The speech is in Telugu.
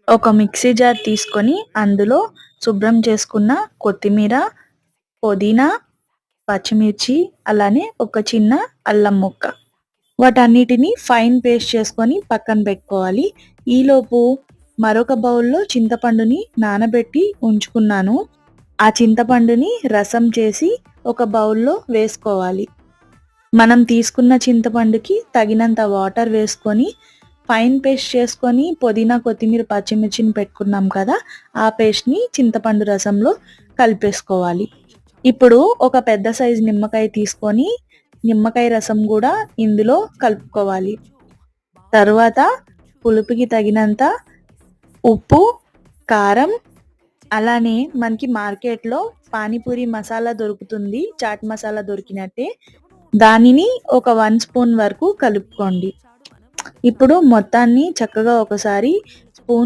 ఒక మిక్సీ జార్ తీసుకొని అందులో శుభ్రం చేసుకున్న కొత్తిమీర, పుదీనా, పచ్చిమిర్చి, అలానే ఒక చిన్న అల్లం ముక్క, వాటన్నిటిని ఫైన్ పేస్ట్ చేసుకొని పక్కన పెట్టుకోవాలి. ఈలోపు మరొక బౌల్లో చింతపండుని నానబెట్టి ఉంచుకున్నాను. ఆ చింతపండుని రసం చేసి ఒక బౌల్లో వేసుకోవాలి. మనం తీసుకున్న చింతపండుకి తగినంత వాటర్ వేసుకొని ఫైన్ పేస్ట్ చేసుకొని పుదీనా, కొత్తిమీర, పచ్చిమిర్చిని పెట్టుకున్నాం కదా, ఆ పేస్ట్ని చింతపండు రసంలో కలిపేసుకోవాలి. ఇప్పుడు ఒక పెద్ద సైజు నిమ్మకాయ తీసుకొని నిమ్మకాయ రసం కూడా ఇందులో కలుపుకోవాలి. తరువాత పులుపుకి తగినంత ఉప్పు, కారం, అలానే మనకి మార్కెట్లో పానీపూరి మసాలా దొరుకుతుంది, చాట్ మసాలా దొరికినట్టే, దానిని ఒక 1 స్పూన్ వరకు కలుపుకోండి. ఇప్పుడు మొత్తాన్ని చక్కగా ఒకసారి